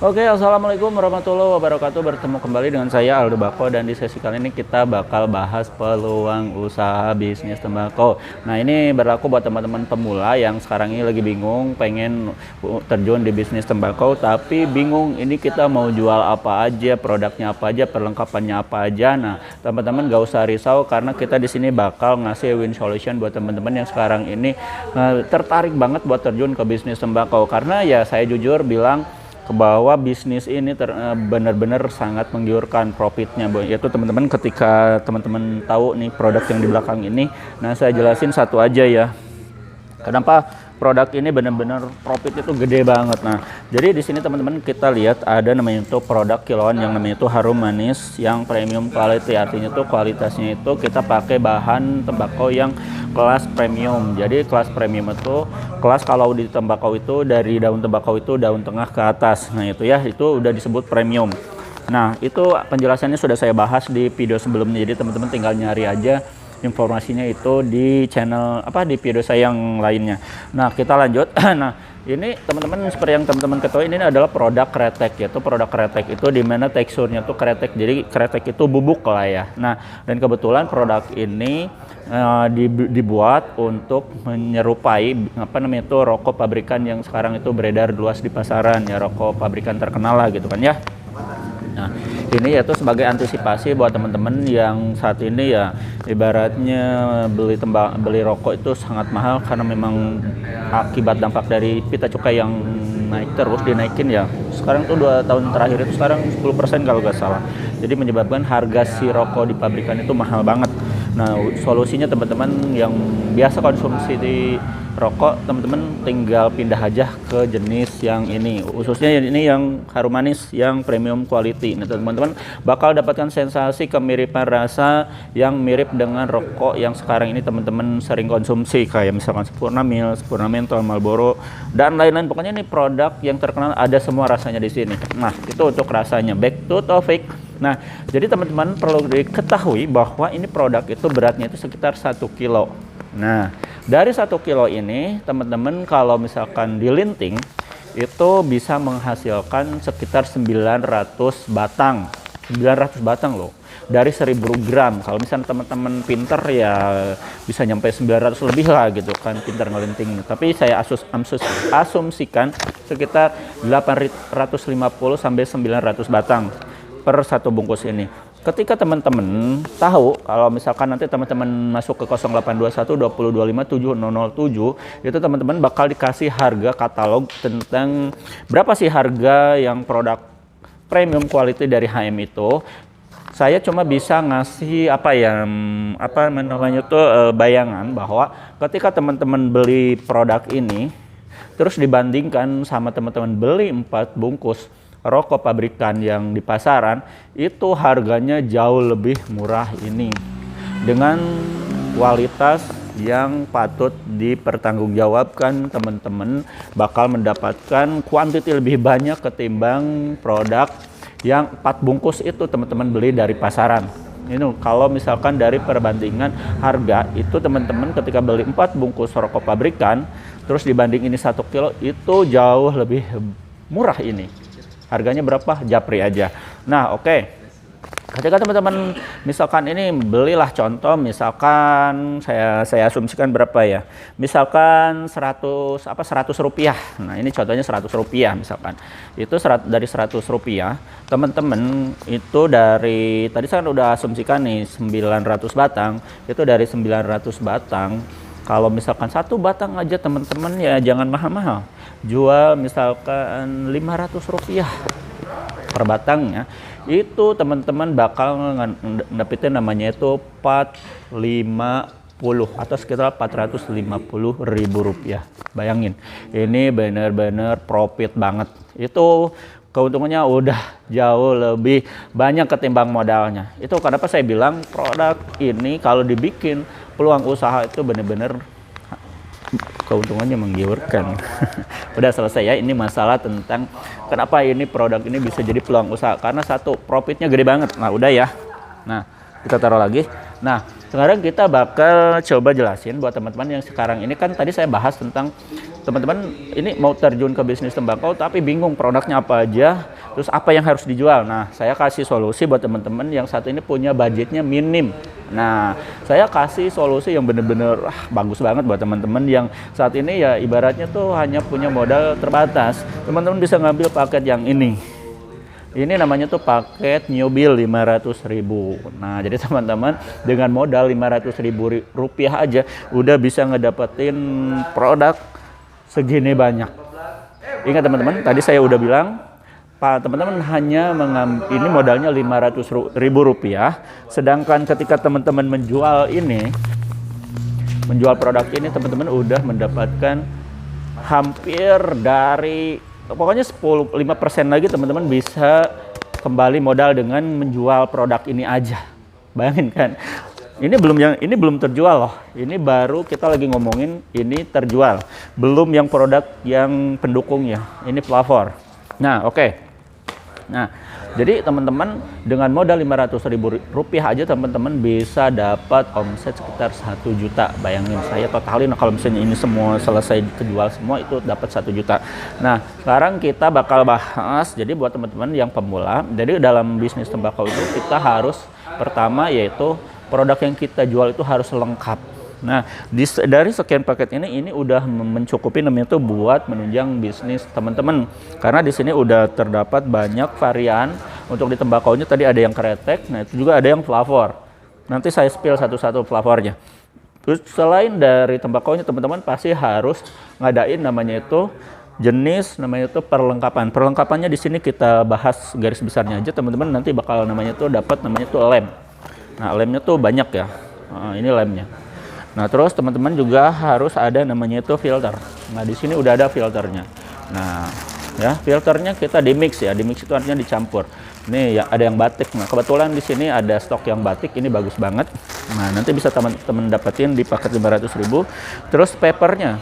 Oke, assalamualaikum warahmatullahi wabarakatuh. Bertemu kembali dengan saya Aldo Bako, dan di sesi kali ini kita bakal bahas peluang usaha bisnis tembakau. Nah, ini berlaku buat teman-teman pemula yang sekarang ini lagi bingung pengen terjun di bisnis tembakau, tapi bingung ini kita mau jual apa aja, produknya apa aja, perlengkapannya apa aja. Nah, teman-teman gak usah risau karena kita di sini bakal ngasih win solution buat teman-teman yang sekarang ini tertarik banget buat terjun ke bisnis tembakau. Karena ya saya jujur bilang ke bahwa bisnis ini benar-benar sangat menggiurkan profitnya, yaitu teman-teman ketika teman-teman tahu nih produk yang di belakang ini. Nah, saya jelasin satu aja ya, kenapa produk ini benar-benar profit itu gede banget. Nah, jadi di sini teman-teman kita lihat ada namanya itu produk kiloan yang namanya itu Harum Manis yang premium quality, artinya tuh kualitasnya itu kita pakai bahan tembakau yang kelas premium. Jadi kelas premium itu kelas kalau di tembakau itu dari daun tembakau itu daun tengah ke atas. Nah, itu ya, itu udah disebut premium. Nah, itu penjelasannya sudah saya bahas di video sebelumnya. Jadi teman-teman tinggal nyari aja informasinya itu di channel di video saya yang lainnya. Nah, kita lanjut. Nah, ini teman-teman seperti yang teman-teman ketahui, ini adalah produk kretek, yaitu produk kretek itu dimana teksturnya tuh kretek, jadi kretek itu bubuk lah ya. Nah, dan kebetulan produk ini dibuat untuk menyerupai itu rokok pabrikan yang sekarang itu beredar luas di pasaran ya, rokok pabrikan terkenal lah gitu kan ya. Nah, ini yaitu sebagai antisipasi buat teman-teman yang saat ini ya ibaratnya beli rokok itu sangat mahal karena memang akibat dampak dari pita cukai yang naik terus dinaikin ya. Sekarang tuh 2 tahun terakhir itu sekarang 10% kalau nggak salah. Jadi menyebabkan harga si rokok di pabrikan itu mahal banget. Nah, solusinya teman-teman yang biasa konsumsi di rokok, teman-teman tinggal pindah aja ke jenis yang ini, khususnya ini yang Harum Manis yang premium quality. Nah, teman-teman bakal dapatkan sensasi kemiripan rasa yang mirip dengan rokok yang sekarang ini teman-teman sering konsumsi, kayak misalkan Sempurna Mil, Sempurna Mentol, Marlboro, dan lain-lain. Pokoknya ini produk yang terkenal, ada semua rasanya di sini. Nah, itu untuk rasanya. Back to Taufik. Nah, jadi teman-teman perlu diketahui bahwa ini produk itu beratnya itu sekitar 1 kilo. Nah, dari 1 kilo ini teman-teman kalau misalkan dilinting itu bisa menghasilkan sekitar 900 batang. 900 batang loh. Dari 1000 gram. Kalau misalnya teman-teman pinter ya bisa nyampe 900 lebih lah gitu kan, pinter ngelinting. Tapi saya asumsikan sekitar 850 sampai 900 batang per 1 bungkus ini. Ketika teman-teman tahu kalau misalkan nanti teman-teman masuk ke 0821 2025 7007, itu teman-teman bakal dikasih harga katalog tentang berapa sih harga yang produk premium quality dari HM itu. Saya cuma bisa ngasih bayangan bahwa ketika teman-teman beli produk ini terus dibandingkan sama teman-teman beli 4 bungkus rokok pabrikan yang di pasaran, itu harganya jauh lebih murah ini dengan kualitas yang patut dipertanggungjawabkan. Teman-teman bakal mendapatkan kuantiti lebih banyak ketimbang produk yang 4 bungkus itu teman-teman beli dari pasaran. Ini kalau misalkan dari perbandingan harga itu, teman-teman ketika beli 4 bungkus rokok pabrikan terus dibanding ini 1 kilo, itu jauh lebih murah ini. Harganya berapa? Japri aja. Nah, oke. Ketika teman-teman misalkan ini belilah, contoh misalkan saya asumsikan berapa ya? Misalkan 100 rupiah. Nah, ini contohnya 100 rupiah misalkan. Itu dari 100 rupiah, teman-teman itu dari tadi saya udah asumsikan nih 900 batang. Itu dari 900 batang, kalau misalkan 1 batang aja teman-teman ya jangan mahal-mahal. Jual misalkan 500 rupiah per batangnya, itu teman-teman bakal dapetin namanya itu 450 atau sekitar 450.000 rupiah. Bayangin, ini bener-bener profit banget. Itu keuntungannya udah jauh lebih banyak ketimbang modalnya. Itu kenapa saya bilang produk ini kalau dibikin peluang usaha itu bener-bener keuntungannya menggiurkan. Udah selesai ya, ini masalah tentang kenapa ini produk ini bisa jadi peluang usaha, karena satu, profitnya gede banget. Nah, udah ya. Nah, kita taruh lagi. Nah, sekarang kita bakal coba jelasin buat teman-teman yang sekarang ini kan tadi saya bahas tentang teman-teman ini mau terjun ke bisnis tembakau tapi bingung produknya apa aja, terus apa yang harus dijual. Nah, saya kasih solusi buat teman-teman yang saat ini punya budgetnya minim. Nah, saya kasih solusi yang bener-bener bagus banget buat teman-teman yang saat ini ya ibaratnya tuh hanya punya modal terbatas. Teman-teman bisa ngambil paket yang ini. Ini namanya tuh paket newbill 500.000. Nah, jadi teman-teman dengan modal 500.000 rupiah aja udah bisa ngedapetin produk segini banyak. Ingat teman-teman, tadi saya udah bilang, Pak, teman-teman hanya mengambil ini modalnya 500.000 rupiah, sedangkan ketika teman-teman menjual produk ini, teman-teman udah mendapatkan hampir dari pokoknya 5% lagi teman-teman bisa kembali modal dengan menjual produk ini aja. Bayangin kan? Ini belum terjual loh. Ini baru kita lagi ngomongin ini terjual. Belum yang produk yang pendukungnya. Ini pelafor. Nah, oke. Nah, jadi teman-teman dengan modal 500.000 rupiah aja teman-teman bisa dapat omset sekitar 1 juta. Bayangin, saya totalin kalau misalnya ini semua selesai kejual semua itu dapat 1 juta. Nah, sekarang kita bakal bahas jadi buat teman-teman yang pemula. Jadi dalam bisnis tembakau itu kita harus pertama yaitu produk yang kita jual itu harus lengkap. Nah, dari sekian paket ini udah mencukupi namanya itu buat menunjang bisnis teman-teman. Karena di sini udah terdapat banyak varian untuk di tembakaunya. Tadi ada yang kretek, nah itu juga ada yang flavor. Nanti saya spill satu-satu flavornya. Terus selain dari tembakaunya teman-teman pasti harus ngadain namanya itu jenis namanya itu perlengkapan. Perlengkapannya di sini kita bahas garis besarnya aja teman-teman. Nanti bakal namanya itu dapat namanya itu lem. Nah, lemnya tuh banyak ya. Nah, ini lemnya. Nah, terus teman-teman juga harus ada namanya itu filter. Nah, di sini udah ada filternya. Nah, ya, filternya kita di mix ya. Di mix itu artinya dicampur. Nih ya, ada yang batik. Nah, kebetulan di sini ada stok yang batik. Ini bagus banget. Nah, nanti bisa teman-teman dapetin di paket 500.000. Terus papernya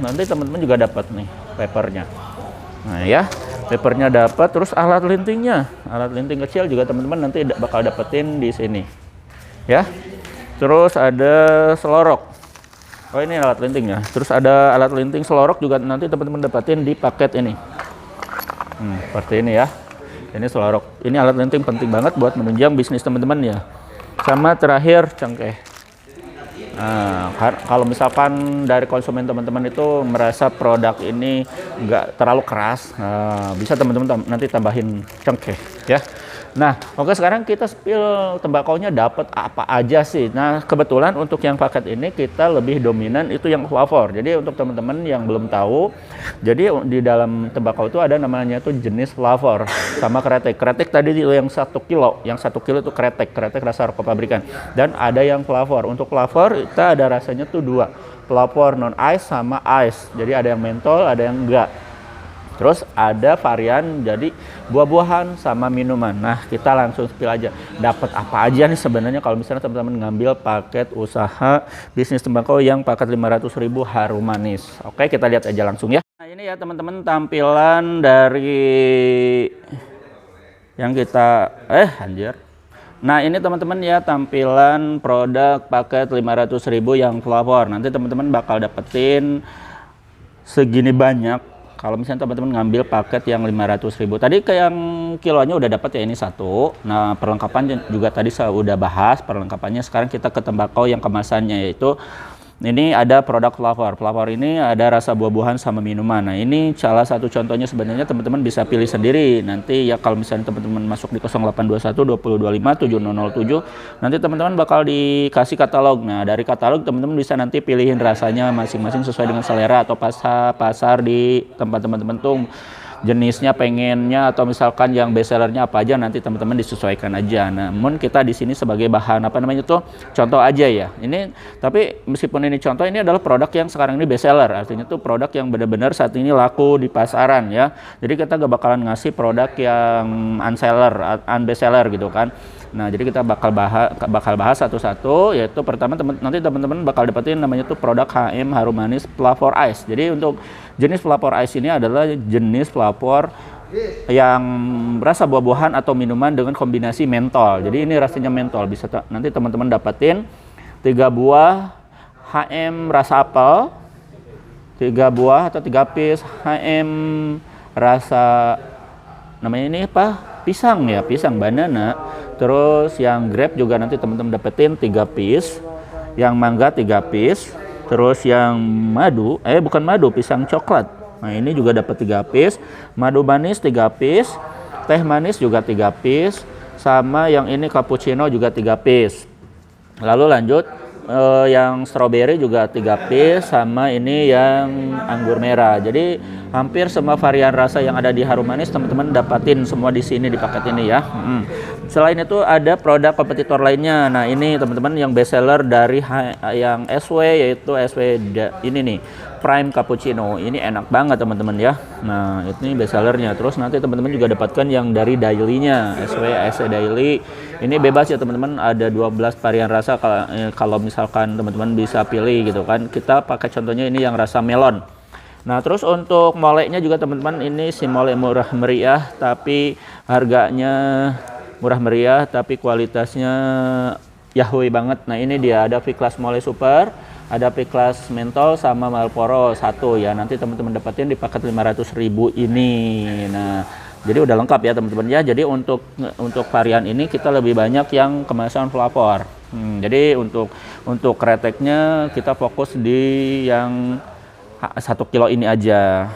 nanti teman-teman juga dapat nih papernya. Nah, ya. Papernya dapat, terus alat lintingnya, alat linting kecil juga teman-teman nanti bakal dapetin di sini, ya. Terus ada selorok. Oh, ini alat lintingnya. Terus ada alat linting selorok juga nanti teman-teman dapetin di paket ini. Seperti ini ya. Ini selorok. Ini alat linting penting banget buat menunjang bisnis teman-teman ya. Sama terakhir cengkeh. Nah, kalau misalkan dari konsumen teman-teman itu merasa produk ini nggak terlalu keras, bisa teman-teman nanti tambahin cengkeh ya. Nah, oke, sekarang kita spill tembakaunya dapat apa aja sih. Nah, kebetulan untuk yang paket ini kita lebih dominan itu yang flavor. Jadi untuk teman-teman yang belum tahu, jadi di dalam tembakau itu ada namanya itu jenis flavor sama kretek. Kretek tadi yang 1 kilo, yang 1 kilo itu kretek rasa rokok pabrikan. Dan ada yang flavor. Untuk flavor kita ada rasanya tuh 2, flavor non ice sama ice. Jadi ada yang mentol, ada yang enggak. Terus ada varian jadi buah-buahan sama minuman. Nah, kita langsung spill aja. Dapat apa aja nih sebenarnya kalau misalnya teman-teman ngambil paket usaha bisnis tembakau yang paket 500.000 harum manis. Oke, kita lihat aja langsung ya. Nah, ini ya teman-teman tampilan dari yang kita Nah, ini teman-teman ya tampilan produk paket 500.000 yang flavor. Nanti teman-teman bakal dapetin segini banyak. Kalau misalnya teman-teman ngambil paket yang 500.000, tadi ke yang kilonya udah dapat ya ini 1. Nah, perlengkapan juga tadi saya udah bahas perlengkapannya. Sekarang kita ke tembakau yang kemasannya yaitu ini ada produk flavor. Flavor ini ada rasa buah-buahan sama minuman. Nah, ini salah satu contohnya sebenarnya teman-teman bisa pilih sendiri. Nanti ya kalau misalnya teman-teman masuk di 0821 2025 7007, nanti teman-teman bakal dikasih katalog. Nah, dari katalog teman-teman bisa nanti pilihin rasanya masing-masing sesuai dengan selera atau pasar di tempat teman-teman tuh jenisnya pengennya atau misalkan yang best sellernya apa aja nanti teman-teman disesuaikan aja. Namun kita di sini sebagai bahan apa namanya tuh contoh aja ya. Ini tapi meskipun ini contoh, ini adalah produk yang sekarang ini best seller. Artinya tuh produk yang benar-benar saat ini laku di pasaran ya. Jadi kita gak bakalan ngasih produk yang unbest seller gitu kan. Nah, jadi kita bakal bahas satu-satu, yaitu pertama nanti teman-teman bakal dapetin namanya tuh produk HM Harum Manis Flavor Ice. Jadi untuk jenis Flavor Ice ini adalah jenis flavor yang rasa buah-buahan atau minuman dengan kombinasi mentol. Jadi ini rasanya mentol. Bisa nanti teman-teman dapetin 3 buah HM rasa apel, 3 buah atau 3 piece HM rasa namanya ini apa? Pisang ya, pisang banana. Terus yang grape juga nanti teman-teman dapetin 3 piece. Yang mangga 3 piece. Terus yang madu, bukan madu, pisang coklat. Nah ini juga dapat 3 piece, madu manis 3 piece, teh manis juga 3 piece, sama yang ini cappuccino juga 3 piece. Lalu lanjut yang strawberry juga 3 piece, sama ini yang anggur merah. Jadi hampir semua varian rasa yang ada di Harum Manis teman-teman dapatin semua di sini di paket ini ya. Selain itu ada produk kompetitor lainnya. Nah ini teman-teman yang best seller dari yang SW yaitu SW ini nih, Prime Cappuccino. Ini enak banget teman-teman ya. Nah ini best sellernya. Terus nanti teman-teman juga dapatkan yang dari daily-nya, SW Daily. Ini bebas ya teman-teman, ada 12 varian rasa kalau misalkan teman-teman bisa pilih gitu kan. Kita pakai contohnya ini yang rasa melon. Nah terus untuk moleknya juga teman-teman, ini si molek murah meriah tapi harganya murah meriah tapi kualitasnya Yahweh banget. Nah ini dia ada V-Class Mole Super, ada V-Class Mentol sama Marlboro 1 ya. Nanti teman-teman dapatin di paket 500.000 ini. Nah jadi udah lengkap ya teman-teman ya. Jadi untuk varian ini kita lebih banyak yang kemasan flavor. Jadi untuk kreteknya kita fokus di yang 1 kilo ini aja.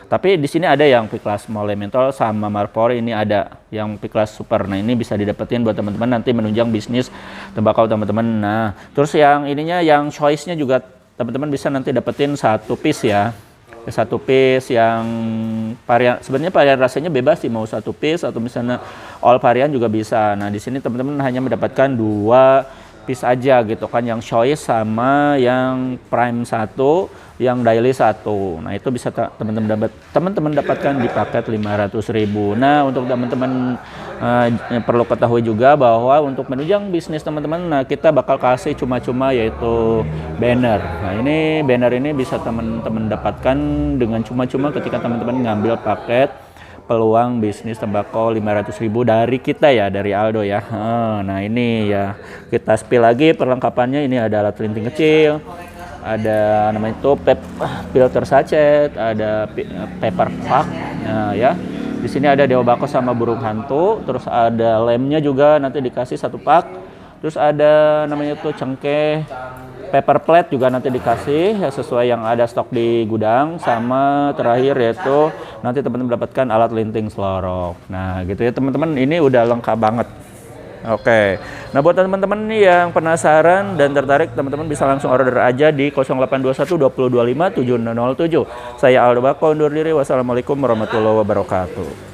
Tapi di sini ada yang V-Class Mole Mentol sama Marlboro, ini ada yang V-Class Super. Nah ini bisa didapetin buat teman-teman nanti menunjang bisnis tembakau teman-teman. Nah terus yang ininya, yang choice-nya juga teman-teman bisa nanti dapetin 1 piece ya. 1 piece yang varian, sebenarnya varian rasanya bebas sih, mau 1 piece atau misalnya all varian juga bisa. Nah di sini teman-teman hanya mendapatkan 2 piece aja gitu kan, yang choice sama yang prime 1, yang daily 1. Nah itu bisa teman-teman dapatkan di paket 500.000. Nah untuk teman-teman perlu ketahui juga bahwa untuk menunjang bisnis teman-teman, nah kita bakal kasih cuma-cuma yaitu banner. Nah ini banner ini bisa teman-teman dapatkan dengan cuma-cuma ketika teman-teman ngambil paket peluang bisnis tembakau 500.000 dari kita ya, dari Aldo ya. Nah ini ya kita spill lagi perlengkapannya. Ini ada alat linting kecil, ada namanya itu filter sachet, ada paper pack. Nah ya di sini ada Dewa Bako sama burung hantu. Terus ada lemnya juga nanti dikasih 1 pak. Terus ada namanya itu cengkeh, paper plate juga nanti dikasih ya, sesuai yang ada stok di gudang. Sama terakhir yaitu nanti teman-teman mendapatkan alat linting selorok. Nah gitu ya teman-teman, ini udah lengkap banget. Oke, nah buat teman-teman nih yang penasaran dan tertarik, teman-teman bisa langsung order aja di 0821 2025 7007. Saya Aldo Bako undur diri. Wassalamualaikum warahmatullahi wabarakatuh.